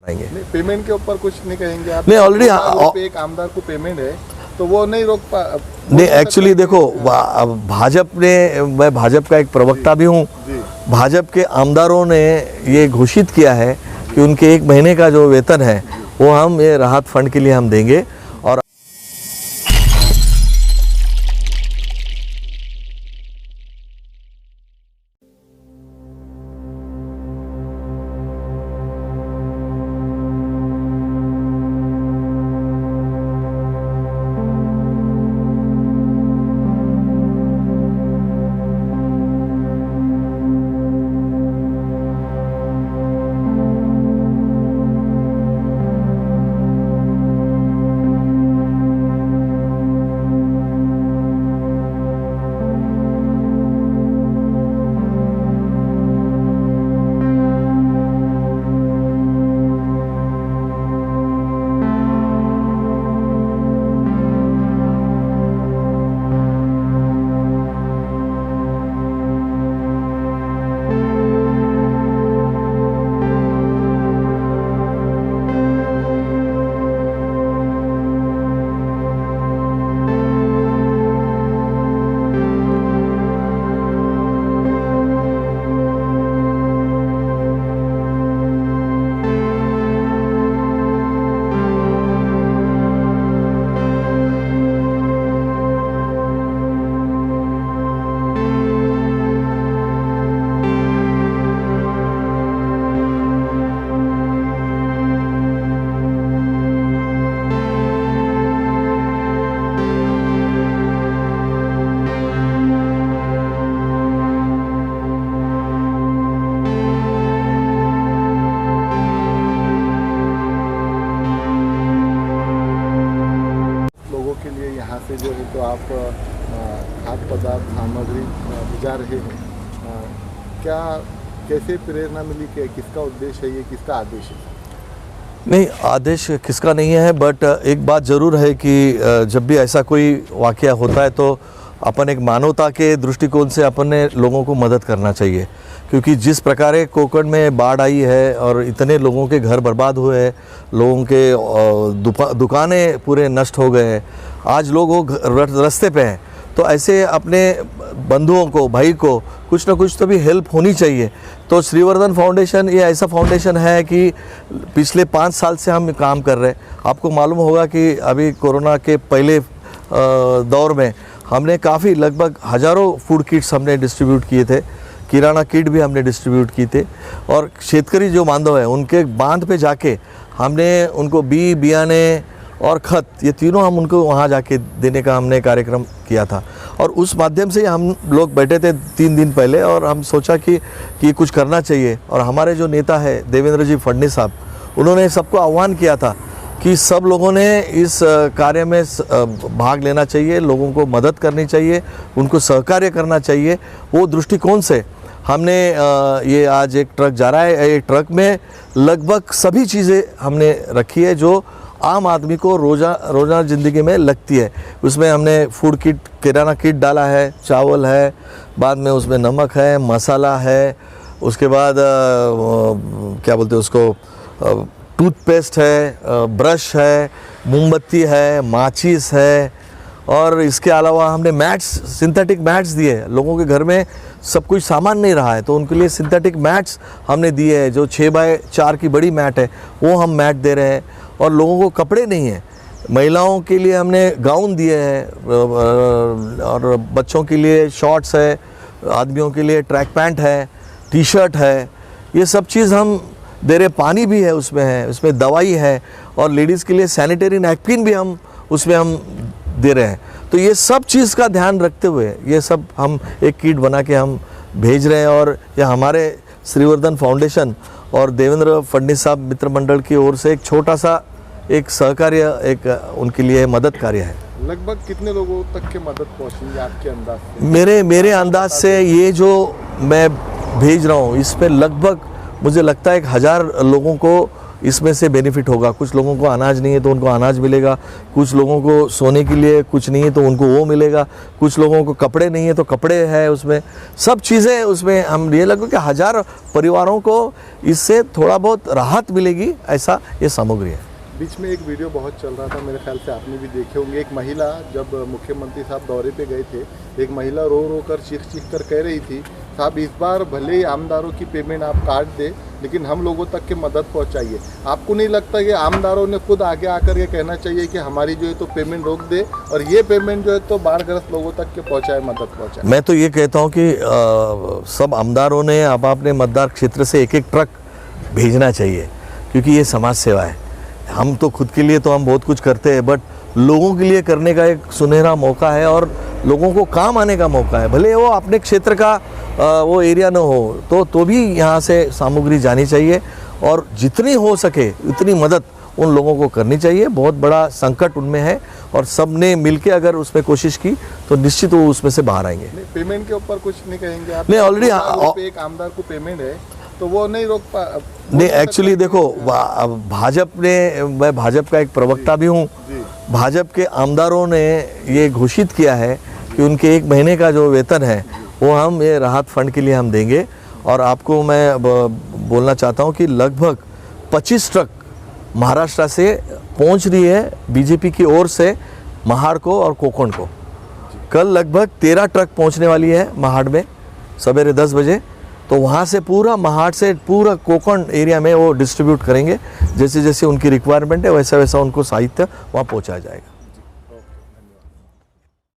नहीं, पेमेंट के ऊपर कुछ नहीं कहेंगे आप? नहीं, ऑलरेडी एक आमदार को पेमेंट है तो वो नहीं रोक पा नहीं। एक्चुअली देखो, मैं भाजपा का एक प्रवक्ता भी हूँ। भाजपा के आमदारों ने ये घोषित किया है कि उनके 1 महीने का जो वेतन है वो हम ये राहत फंड के लिए हम देंगे। और से जो है तो आप खाद्य पदार्थ सामग्री भिजा रहे हैं, क्या कैसे प्रेरणा मिली कि किसका उद्देश्य है ये, किसका आदेश है? नहीं, आदेश किसका नहीं है, बट एक बात ज़रूर है कि जब भी ऐसा कोई वाक़या होता है तो अपन एक मानवता के दृष्टिकोण से अपन ने लोगों को मदद करना चाहिए। क्योंकि जिस प्रकार कोकण में बाढ़ आई है और इतने लोगों के घर बर्बाद हुए हैं, लोगों के दुकानें पूरे नष्ट हो गए हैं, आज लोग वो रास्ते पे हैं, तो ऐसे अपने बंधुओं को, भाई को कुछ ना कुछ तो भी हेल्प होनी चाहिए। तो श्रीवर्धन फाउंडेशन ये ऐसा फाउंडेशन है कि पिछले 5 साल से हम काम कर रहे हैं। आपको मालूम होगा कि अभी कोरोना के पहले दौर में हमने काफ़ी लगभग हज़ारों फूड किट्स हमने डिस्ट्रीब्यूट किए थे, किराना किट भी हमने डिस्ट्रीब्यूट किए थे। और शेतकरी जो बांधव हैं उनके बांध पे जाके हमने उनको बियाने और खत, ये तीनों हम उनको वहाँ जाके देने का हमने कार्यक्रम किया था। और उस माध्यम से हम लोग बैठे थे 3 दिन पहले और हम सोचा कि कुछ करना चाहिए। और हमारे जो नेता है देवेंद्र जी फडणवीस साहब, उन्होंने सबको आह्वान किया था कि सब लोगों ने इस कार्य में भाग लेना चाहिए, लोगों को मदद करनी चाहिए, उनको सहकार्य करना चाहिए। वो दृष्टिकोण से हमने ये आज एक ट्रक जा रहा है, एक ट्रक में लगभग सभी चीज़ें हमने रखी है जो आम आदमी को रोज़ाना ज़िंदगी में लगती है। उसमें हमने फूड किट, किराना किट डाला है, चावल है, बाद में उसमें नमक है, मसाला है, उसके बाद क्या बोलते हैं उसको, टूथपेस्ट है, ब्रश है, मोमबत्ती है, माचिस है, और इसके अलावा हमने मैट्स, सिंथेटिक मैट्स दिए। लोगों के घर में सब कुछ सामान नहीं रहा है तो उनके लिए सिंथेटिक मैट्स हमने दिए हैं, जो 6x4 की बड़ी मैट है वो हम मैट दे रहे हैं। और लोगों को कपड़े नहीं हैं, महिलाओं के लिए हमने गाउन दिए हैं, और बच्चों के लिए शॉर्ट्स है, आदमियों के लिए ट्रैक पैंट है, टी शर्ट है, ये सब चीज़ हम दे रहे। पानी भी है उसमें दवाई है, और लेडीज़ के लिए सैनिटरी नैपकिन भी हम उसमें हम दे रहे हैं। तो ये सब चीज़ का ध्यान रखते हुए ये सब हम एक किट बना के हम भेज रहे हैं। और ये हमारे श्रीवर्धन फाउंडेशन और देवेंद्र फडणवीस साहब मित्र मंडल की ओर से एक छोटा सा एक सहकार्य, एक उनके लिए मदद कार्य है। लगभग कितने लोगों तक की मदद पहुँचेंगी आपके अंदाज से? मेरे अंदाज से ये जो मैं भेज रहा हूँ इस पर लगभग मुझे लगता है 1000 लोगों को इसमें से बेनिफिट होगा। कुछ लोगों को अनाज नहीं है तो उनको अनाज मिलेगा, कुछ लोगों को सोने के लिए कुछ नहीं है तो उनको वो मिलेगा, कुछ लोगों को कपड़े नहीं है तो कपड़े है, उसमें सब चीज़ें उसमें हम ये लगो कि 1000 परिवारों को इससे थोड़ा बहुत राहत मिलेगी, ऐसा ये सामग्री है। बीच में एक वीडियो बहुत चल रहा था, मेरे ख्याल से आपने भी देखे होंगे। एक महिला जब मुख्यमंत्री साहब दौरे पे गए थे, एक महिला रो रो कर चीख कर कह रही थी, साहब इस बार भले ही आमदारों की पेमेंट आप काट दे लेकिन हम लोगों तक के मदद पहुंचाइए। आपको नहीं लगता कि आमदारों ने खुद आगे आकर ये कहना चाहिए कि हमारी जो है तो पेमेंट रोक दे और ये पेमेंट जो है तो बाढ़ग्रस्त लोगों तक के पहुंचाए, मदद पहुंचाए? मैं तो ये कहता हूँ कि सब आमदारों ने अब अपने मतदार क्षेत्र से एक ट्रक भेजना चाहिए, क्योंकि ये समाज सेवा है। हम तो खुद के लिए तो हम बहुत कुछ करते हैं, बट लोगों के लिए करने का एक सुनहरा मौका है और लोगों को काम आने का मौका है। भले वो अपने क्षेत्र का वो एरिया न हो तो भी यहाँ से सामग्री जानी चाहिए और जितनी हो सके उतनी मदद उन लोगों को करनी चाहिए। बहुत बड़ा संकट उनमें है और सब ने मिलके अगर उसमें कोशिश की तो निश्चित वो उसमें से बाहर आएंगे। पेमेंट के ऊपर कुछ नहीं कहेंगे आप? नहीं, ऑलरेडी एक आमदार को पेमेंट है तो वो नहीं रोक पा नहीं। एक्चुअली देखो, मैं भाजपा का एक प्रवक्ता भी हूँ। भाजपा के आमदारों ने ये घोषित किया है कि उनके 1 महीने का जो वेतन है वो हम ये राहत फंड के लिए हम देंगे। और आपको मैं बोलना चाहता हूँ कि लगभग 25 ट्रक महाराष्ट्र से पहुँच रही है बीजेपी की ओर से महाड़ को और कोकण को। कल लगभग 13 ट्रक पहुँचने वाली है महाड़ में सवेरे 10 बजे। तो वहाँ से पूरा महाड़ से पूरा कोकण एरिया में वो डिस्ट्रीब्यूट करेंगे। जैसे जैसे उनकी रिक्वायरमेंट है वैसा वैसा उनको साहित्य वहाँ पहुँचाया जाएगा।